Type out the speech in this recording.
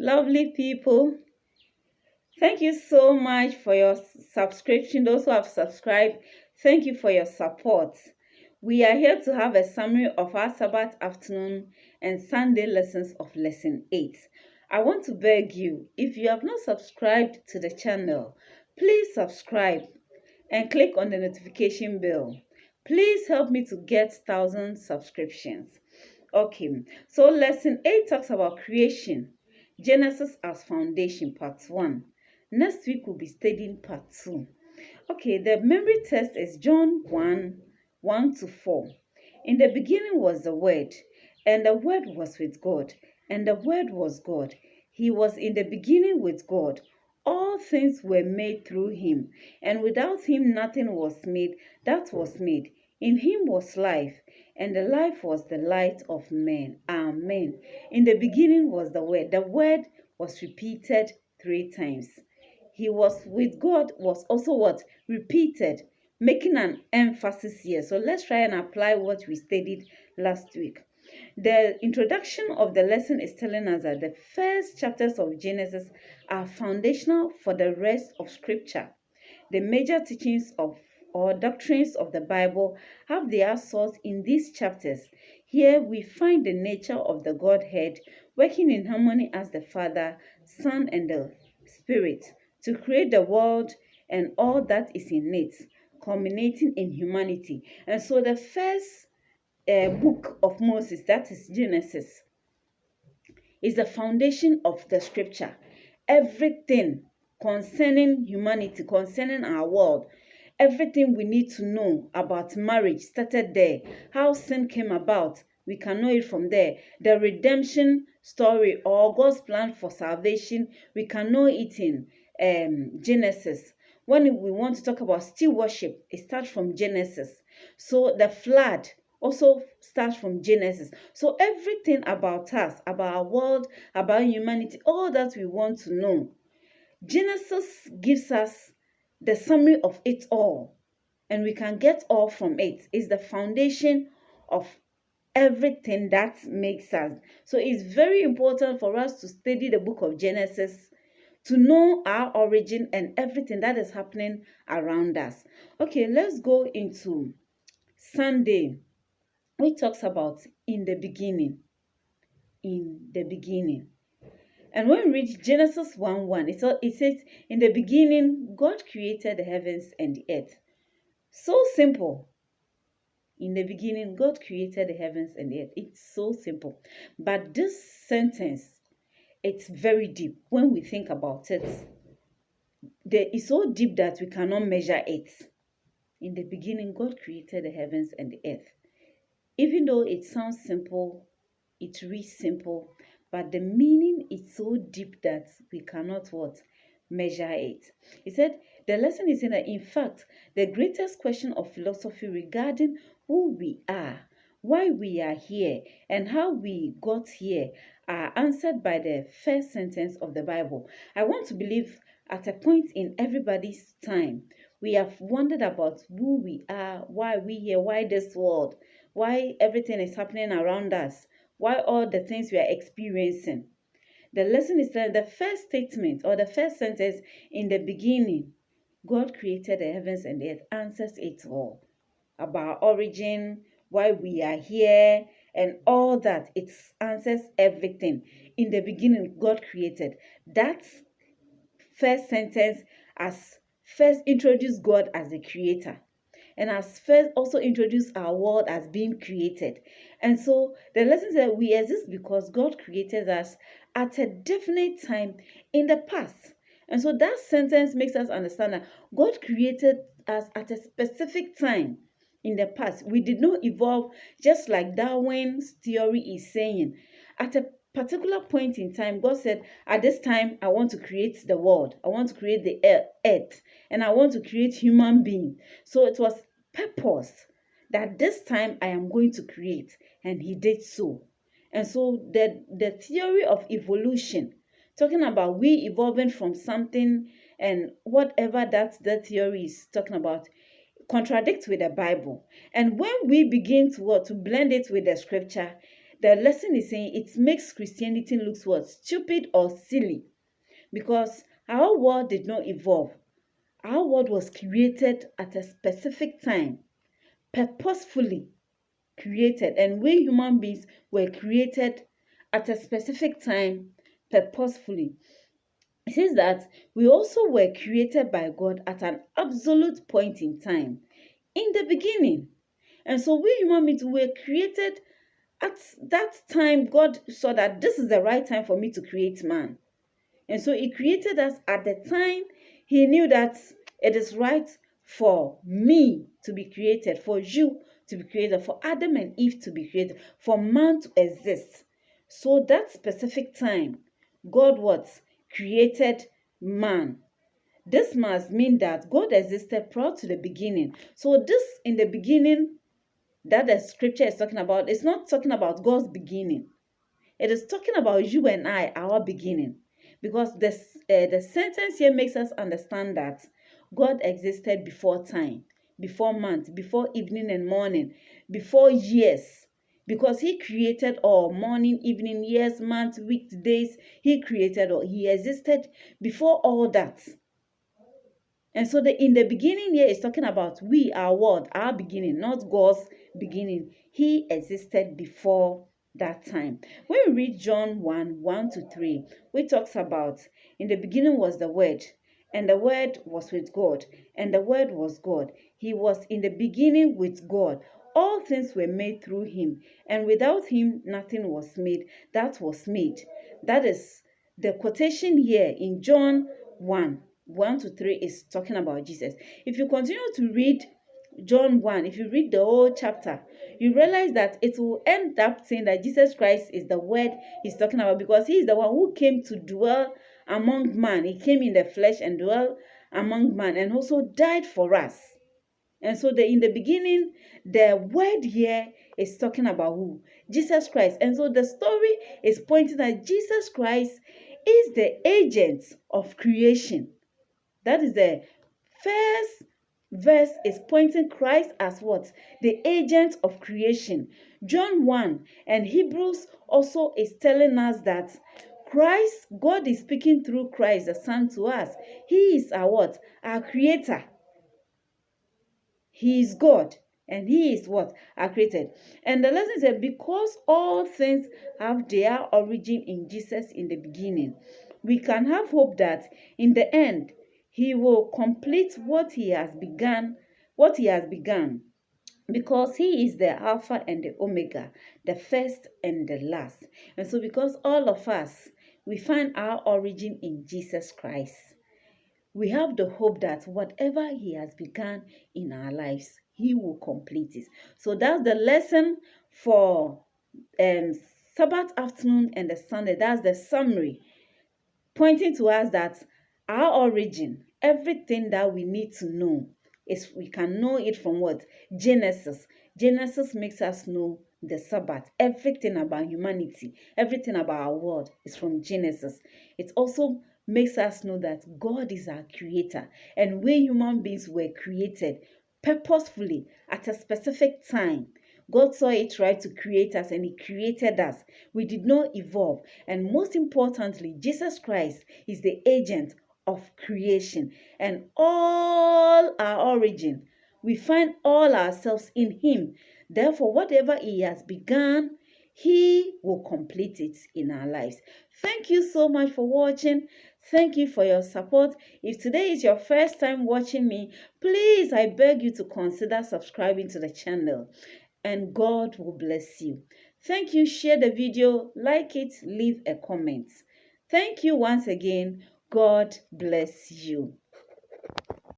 Lovely people, thank you so much for your subscription. Those who have subscribed, thank you for your support. We are here to have a summary of our Sabbath afternoon and Sunday lessons of Lesson 8. I want to beg you, if you have not subscribed to the channel, please subscribe and click on the notification bell. Please help me to get 1,000 subscriptions. Okay, so Lesson 8 talks about creation. Genesis as foundation, part 1. Next week we'll be studying part 2. Okay, the memory test is John 1, 1 to 4. In the beginning was the Word, and the Word was with God, and the Word was God. He was in the beginning with God. All things were made through him, and without him nothing was made that was made. In him was life, and the life was the light of men. Amen. In the beginning was the Word. The Word was repeated 3 times. He was with God was also what? Repeated, making an emphasis here. So let's try and apply what we studied last week. The introduction of the lesson is telling us that the first chapters of Genesis are foundational for the rest of Scripture. The major teachings of or doctrines of the Bible have their source in these chapters. Here we find the nature of the Godhead working in harmony as the Father, Son, and the Spirit to create the world and all that is in it, culminating in humanity. And so the first book of Moses, that is Genesis, is the foundation of the scripture. Everything concerning humanity, concerning our world, everything we need to know about marriage started there. How sin came about, we can know it from there. The redemption story or God's plan for salvation, we can know it in Genesis. When we want to talk about still worship, it starts from Genesis. So the flood also starts from Genesis. So everything about us, about our world, about humanity, all that we want to know, Genesis gives us the summary of it all, and we can get all from it. It's the foundation of everything that makes us. So it's very important for us to study the book of Genesis to know our origin and everything that is happening around us. Okay, let's go into Sunday, which talks about in the beginning. In the beginning. And when we read Genesis 1:1, it says, in the beginning, God created the heavens and the earth. So simple. In the beginning, God created the heavens and the earth. It's so simple. But this sentence, it's very deep when we think about it. It's so deep that we cannot measure it. In the beginning, God created the heavens and the earth. Even though it sounds simple, it reads simple, but the meaning is so deep that we cannot measure it. He said the lesson is in fact, the greatest question of philosophy regarding who we are, why we are here, and how we got here are answered by the first sentence of the Bible. I want to believe at a point in everybody's time, we have wondered about who we are, why we here, why this world, why everything is happening around us, why all the things we are experiencing. The lesson is that the first statement or the first sentence, in the beginning, God created the heavens and the earth, answers it all. About origin, why we are here, and all that. It answers everything. In the beginning, God created. That first sentence as first introduced God as a creator, and as first also introduced our world as being created. And so the lesson is that we exist because God created us at a definite time in the past. And so that sentence makes us understand that God created us at a specific time in the past. We did not evolve just like Darwin's theory is saying. At a particular point in time, God said, at this time, I want to create the world. I want to create the earth. And I want to create human beings. So it was purpose that this time I am going to create. And he did so. And so the theory of evolution, talking about we evolving from something and whatever that theory is talking about, contradicts with the Bible. And when we begin to blend it with the scripture, the lesson is saying it makes Christianity look what? Stupid or silly. Because our world did not evolve. Our world was created at a specific time, purposefully created. And we human beings were created at a specific time, purposefully. It says that we also were created by God at an absolute point in time, in the beginning. And so we human beings were created at that time. God saw that this is the right time for me to create man. And so he created us at the time he knew that it is right for me to be created, for you to be created, for Adam and Eve to be created, for man to exist. So that specific time, God what? Created man. This must mean that God existed prior to the beginning. So this in the beginning that the scripture is talking about, it's not talking about God's beginning. It is talking about you and I, our beginning. Because the sentence here makes us understand that God existed before time, before month, before evening and morning, before years. Because he created all, morning, evening, years, months, weeks, days. He created all. He existed before all that. And so in the beginning here is talking about we, our world, our beginning, not God's beginning. He existed before that time. When we read John 1:1-3, we talks about in the beginning was the Word, and the Word was with God, and the Word was God. He was in the beginning with God. All things were made through him, and without him nothing was made that was made. That is the quotation here in John 1:1-3 is talking about Jesus. If you continue to read John 1, if you read the whole chapter, you realize that it will end up saying that Jesus Christ is the word he's talking about, because he is the one who came to dwell among man. He came in the flesh and dwell among man and also died for us. And so in the beginning, the word here is talking about who? Jesus Christ. And so the story is pointing that Jesus Christ is the agent of creation. That is the first verse, is pointing Christ as what? The agent of creation. John 1 and Hebrews also is telling us that Christ, God is speaking through Christ the Son to us. He is our what? Our creator. He is God, and he is what? Our created. And the lesson said, because all things have their origin in Jesus in the beginning, we can have hope that in the end, he will complete what he has begun, because he is the Alpha and the Omega, the first and the last. And so because all of us, we find our origin in Jesus Christ, we have the hope that whatever he has begun in our lives, he will complete it. So that's the lesson for Sabbath afternoon and the Sunday. That's the summary, pointing to us that our origin, everything that we need to know, is we can know it from what? Genesis. Genesis makes us know the Sabbath. Everything about humanity, everything about our world is from Genesis. It also makes us know that God is our creator, and we human beings were created purposefully at a specific time. God saw it right to create us, and he created us. We did not evolve. And most importantly, Jesus Christ is the agent of creation, and all our origin, we find all ourselves in him. Therefore, whatever he has begun, he will complete it in our lives. Thank you so much for watching. Thank you for your support. If today is your first time watching me, please, I beg you to consider subscribing to the channel, and God will bless you. Thank you. Share the video, like it, leave a comment. Thank you once again. God bless you.